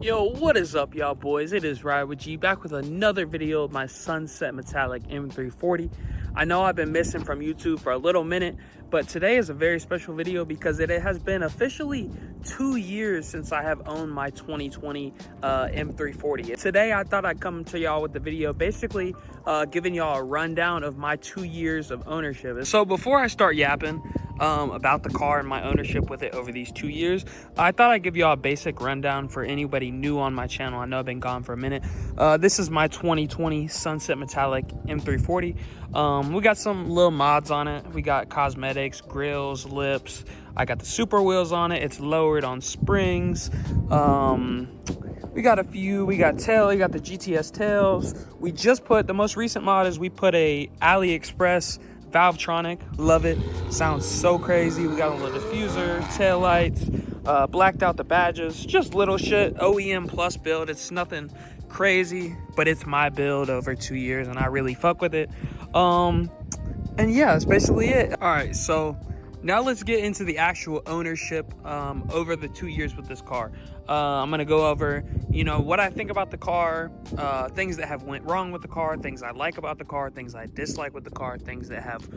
Yo, what is up, y'all boys? It is Ride with G back with another video of my Sunset Metallic M340. I know I've been missing from YouTube for a little minute, but today is a very special video because it has been officially 2 years since I have owned my 2020 M340. Today I thought I'd come to y'all with the video basically giving y'all a rundown of my 2 years of ownership. So before I start yapping about the car and my ownership with it over these 2 years, I thought I'd give y'all a basic rundown for anybody new on my channel. I know I've been gone for a minute. This is my 2020 Sunset Metallic M340. We got some little mods on it. We got cosmetics, grills, lips. I got the super wheels on it. It's lowered on springs. We got a few. We got tail. We got the GTS tails. We just put, the most recent mod is we put a AliExpress Valvetronic. Love it. Sounds so crazy. We got a little diffuser, tail lights, blacked out the badges, just little shit. OEM plus build. It's nothing crazy, but it's my build over 2 years and I really fuck with it. And yeah, that's basically it. All right, so now let's get into the actual ownership over the 2 years with this car. I'm gonna go over, you know, what I think about the car, things that have went wrong with the car, things I like about the car, things I dislike with the car, things that have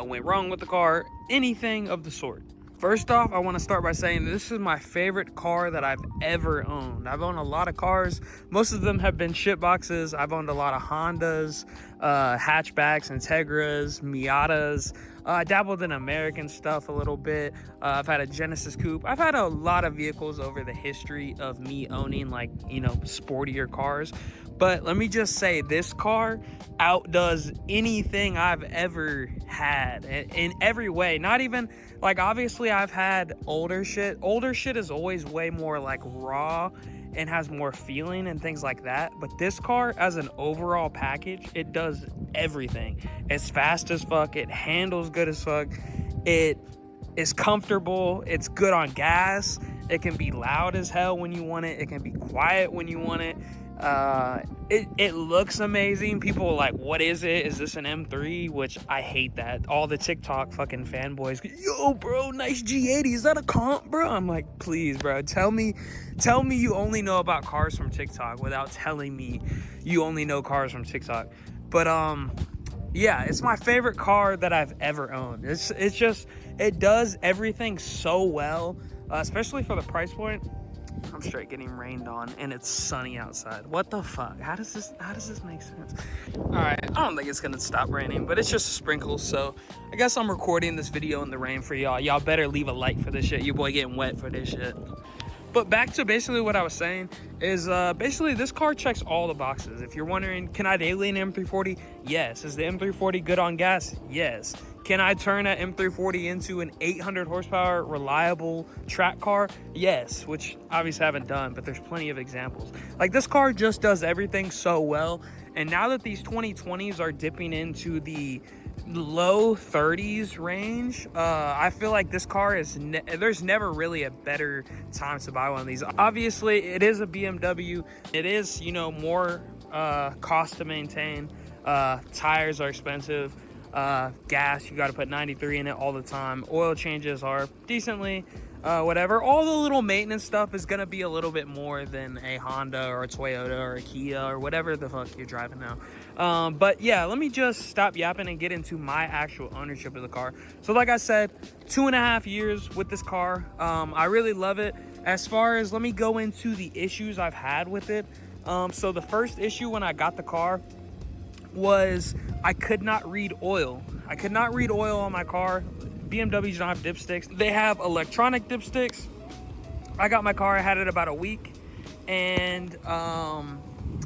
went wrong with the car, anything of the sort. First off, I want to start by saying this is my favorite car that I've ever owned. I've owned a lot of cars. Most of them have been shit boxes. I've owned a lot of Hondas, hatchbacks, Integras, Miatas. I dabbled in American stuff a little bit. I've had a Genesis Coupe. I've had a lot of vehicles over the history of me owning, like, you know, sportier cars. But let me just say, this car outdoes anything I've ever had in every way. Not even, like, obviously I've had older shit. Older shit is always way more like raw and has more feeling and things like that. But this car, as an overall package, it does everything. It's fast as fuck. It handles good as fuck. It is comfortable. It's good on gas. It can be loud as hell when you want it. It can be quiet when you want it. It looks amazing. People are like, what is it? Is this an M3? Which I hate that. All the TikTok fucking fanboys, yo bro, nice G80, is that a comp, bro? I'm like, please bro, tell me you only know about cars from TikTok without telling me you only know cars from TikTok. But yeah, it's my favorite car that I've ever owned. It's just, it does everything so well, especially for the price point. I'm straight getting rained on and it's sunny outside. What the fuck? How does this make sense? All right, I don't think it's gonna stop raining, but it's just sprinkles. So I guess I'm recording this video in the rain for y'all. Y'all better leave a like for this shit. Your boy getting wet for this shit. But back to basically what I was saying is basically this car checks all the boxes. If you're wondering, can I daily an M340? Yes. Is the M340 good on gas? Yes. Can I turn that M340 into an 800 horsepower reliable track car? Yes, which obviously I haven't done, but there's plenty of examples. Like, this car just does everything so well. And now that these 2020s are dipping into the low 30s range, I feel like this car is there's never really a better time to buy one of these. Obviously it is a BMW. It is, you know, more cost to maintain. Tires are expensive. Gas, you got to put 93 in it all the time. Oil changes are decently whatever. All the little maintenance stuff is gonna be a little bit more than a Honda or a Toyota or a Kia or whatever the fuck you're driving now. But yeah, let me just stop yapping and get into my actual ownership of the car. So like I said, 2.5 years with this car. I really love it. As far as, let me go into the issues I've had with it. So the first issue when I got the car was I could not read oil. I could not read oil on my car. BMWs don't have dipsticks. They have electronic dipsticks. I got my car, I had it about a week, and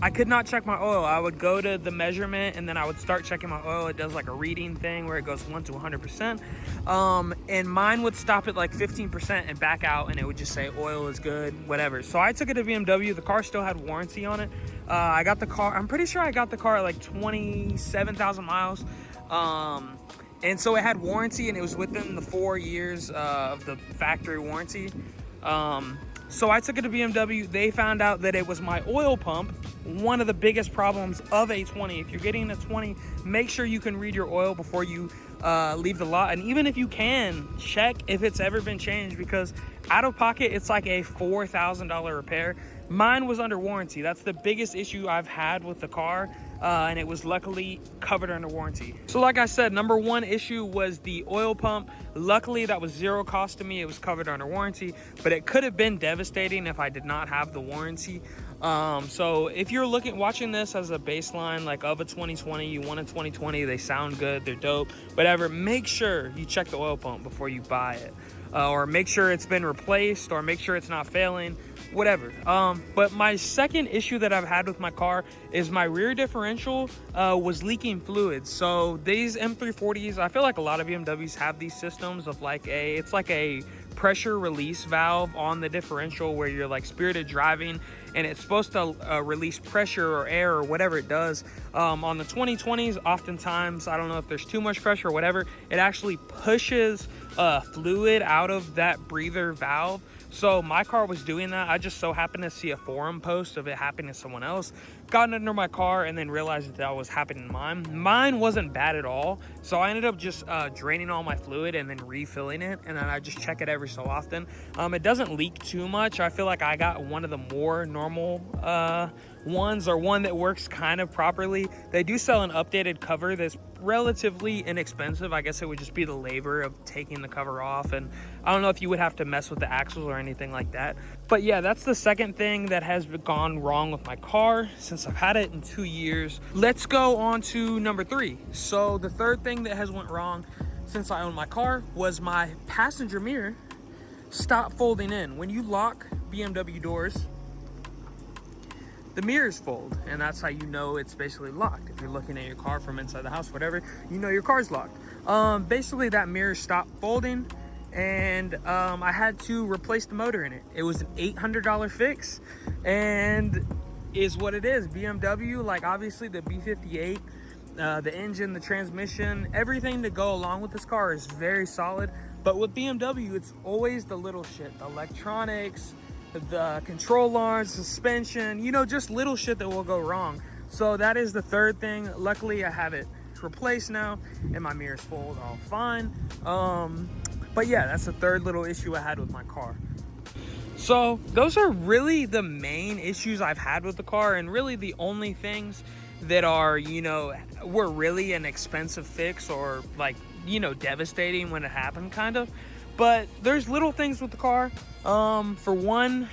I could not check my oil. I would go to the measurement and then I would start checking my oil. It does like a reading thing where it goes 1 to 100%. And mine would stop at like 15% and back out, and it would just say oil is good, whatever. So I took it to BMW. The car still had warranty on it. I got the car, I'm pretty sure I got the car at like 27,000 miles. And so it had warranty and it was within the 4 years of the factory warranty. So I took it to BMW. They found out that it was my oil pump. One of the biggest problems of a 20. If you're getting a 20, make sure you can read your oil before you leave the lot. And even if you can, check if it's ever been changed, because out of pocket, it's like a $4,000 repair. Mine was under warranty. That's the biggest issue I've had with the car, and it was luckily covered under warranty. So like I said, number one issue was the oil pump. Luckily, that was zero cost to me. It was covered under warranty, but it could have been devastating if I did not have the warranty. So if you're watching this as a baseline, like of a 2020, you want a 2020, they sound good, they're dope, whatever, make sure you check the oil pump before you buy it. Or make sure it's been replaced, or make sure it's not failing, whatever. But my second issue that I've had with my car is my rear differential was leaking fluids. So these M340s, I feel like a lot of BMWs have these systems of it's like a pressure release valve on the differential where you're like spirited driving and it's supposed to release pressure or air or whatever it does. On the 2020s, oftentimes, I don't know if there's too much pressure or whatever, it actually pushes fluid out of that breather valve. So my car was doing that. I just so happened to see a forum post of it happening to someone else, got under my car, and then realized that that was happening to mine. Mine wasn't bad at all. So I ended up just draining all my fluid and then refilling it. And then I just check it every so often. It doesn't leak too much. I feel like I got one of the more normal ones, or one that works kind of properly. They do sell an updated cover that's relatively inexpensive. I guess it would just be the labor of taking the cover off, and I don't know if you would have to mess with the axles or anything like that. But yeah, that's the second thing that has gone wrong with my car since I've had it in 2 years. Let's go on to number 3. So the third thing that has went wrong since I owned my car was my passenger mirror stopped folding in. When you lock BMW doors, the mirrors fold, and that's how you know it's basically locked. If you're looking at your car from inside the house, whatever, you know your car's locked. Basically that mirror stopped folding, and I had to replace the motor in it. It was an $800 fix, and is what it is. BMW, like obviously the B58, the engine, the transmission, everything to go along with this car is very solid. But with BMW, it's always the little shit, the electronics, the control arms, suspension, you know, just little shit that will go wrong. So that is the third thing. Luckily I have it replaced now and my mirrors fold all fine. But yeah, that's the third little issue I had with my car. So those are really the main issues I've had with the car, and really the only things that are, you know, were really an expensive fix or like, you know, devastating when it happened kind of. But there's little things with the car. For one,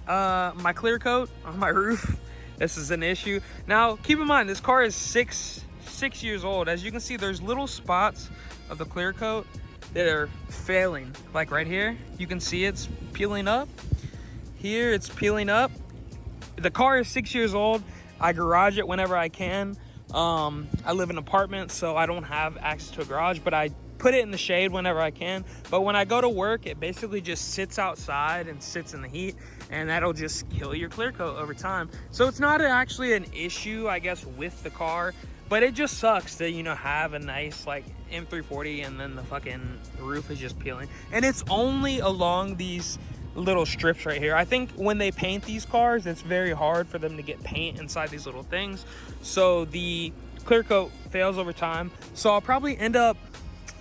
my clear coat on my roof, this is an issue. Now, keep in mind, this car is six years old. As you can see, there's little spots of the clear coat that are failing. Like right here, you can see it's peeling up. Here, it's peeling up. The car is 6 years old. I garage it whenever I can. I live in an apartment, so I don't have access to a garage, but I put it in the shade whenever I can. But when I go to work, it basically just sits outside and sits in the heat, and that'll just kill your clear coat over time. So it's not actually an issue, I guess, with the car, but it just sucks to, you know, have a nice like M340 and then the fucking roof is just peeling. And it's only along these little strips right here. I think when they paint these cars, it's very hard for them to get paint inside these little things. So the clear coat fails over time. So I'll probably end up,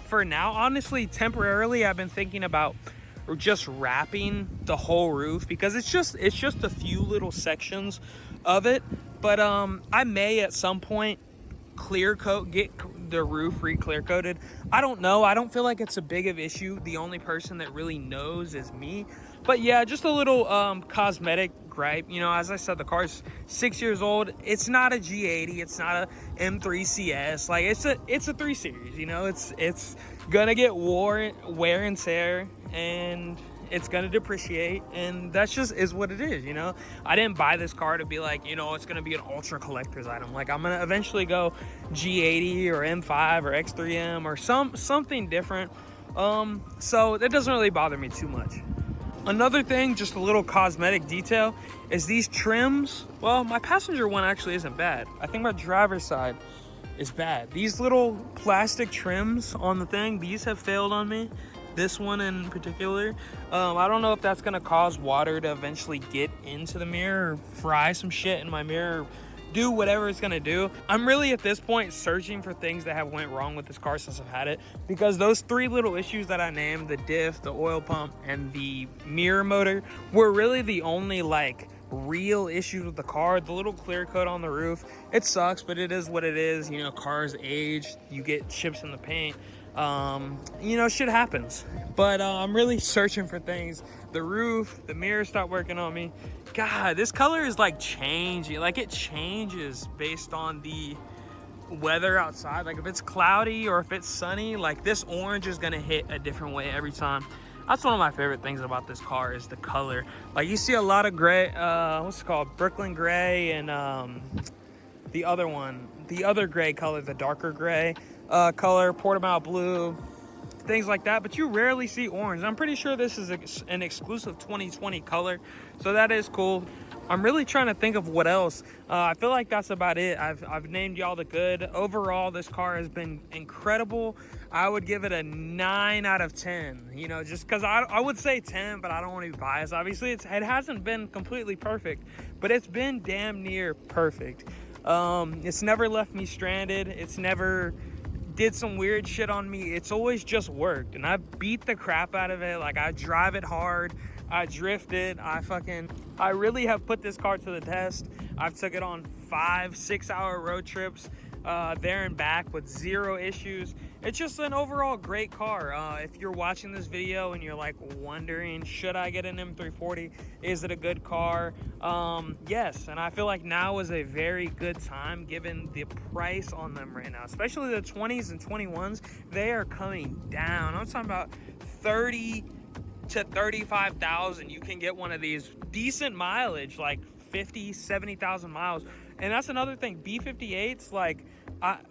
for now, honestly, temporarily, I've been thinking about just wrapping the whole roof, because it's just a few little sections of it. But I may at some point clear coat, get the roof re-clear coated. I don't know. I don't feel like it's a big of issue. The only person that really knows is me. But yeah, just a little cosmetic gripe. You know, as I said, the car's 6 years old. It's not a G80. It's not a M3 CS. Like it's a 3 Series. You know, it's gonna get wear and tear, and it's gonna depreciate, and that's just is what it is. You know, I didn't buy this car to be like, you know, it's gonna be an ultra collector's item. Like, I'm gonna eventually go G80 or M5 or X3M or something different. So that doesn't really bother me too much. Another thing, just a little cosmetic detail, is these trims. Well, my passenger one actually isn't bad. I think my driver's side is bad. These little plastic trims on the thing, these have failed on me. This one in particular. I don't know if that's gonna cause water to eventually get into the mirror or fry some shit in my mirror, do whatever it's gonna do. I'm really at this point searching for things that have went wrong with this car since I've had it, because those 3 little issues that I named, the diff, the oil pump, and the mirror motor, were really the only like real issues with the car. The little clear coat on the roof, it sucks, but it is what it is. You know, cars age, you get chips in the paint. You know, shit happens. But I'm really searching for things. The roof, the mirror stopped working on me. God, this color is like changing. Like, it changes based on the weather outside. Like, if it's cloudy or if it's sunny, like, this orange is gonna hit a different way every time. That's one of my favorite things about this car, is the color. Like, you see a lot of gray, what's it called, Brooklyn gray, and the other one, the other gray color, the darker gray color, Portimao blue, things like that, but you rarely see orange. I'm pretty sure this is an exclusive 2020 color, so that is cool. I'm really trying to think of what else. I feel like that's about it. I've named y'all the good. Overall, this car has been incredible. I would give it a 9 out of 10, you know, just because I would say 10, but I don't want to be biased. Obviously, it hasn't been completely perfect, but it's been damn near perfect. It's never left me stranded. It's never did some weird shit on me. It's always just worked, and I beat the crap out of it. Like, I drive it hard, I drift it, I really have put this car to the test. I've took it on 5-6 hour road trips there and back with zero issues. It's just an overall great car. If you're watching this video and you're like wondering, should I get an M340? Is it a good car? Yes, and I feel like now is a very good time given the price on them right now, especially the 20s and 21s. They are coming down. I'm talking about 30 to 35,000. You can get one of these decent mileage, like 50, 70,000 miles. And that's another thing, B58s, like,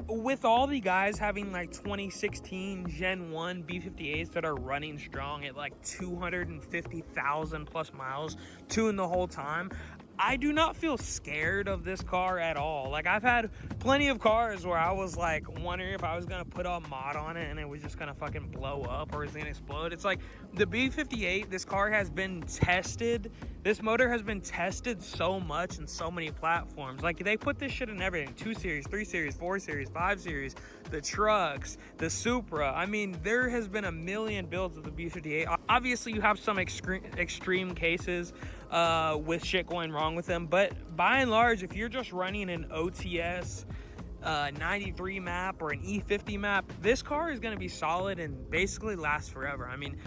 with all the guys having like 2016 Gen 1 B58s that are running strong at like 250,000 plus miles, in the whole time, I do not feel scared of this car at all. Like, I've had plenty of cars where I was like wondering if I was gonna put a mod on it and it was just gonna fucking blow up or it's gonna explode. It's like the B58, this car has been tested. This motor has been tested so much in so many platforms. Like, they put this shit in everything. 2 Series, 3 Series, 4 Series, 5 Series, the trucks, the Supra. I mean, there has been a million builds of the B58. Obviously, you have some extreme cases with shit going wrong with them, but by and large, if you're just running an OTS 93 map or an E50 map, this car is going to be solid and basically last forever. I mean,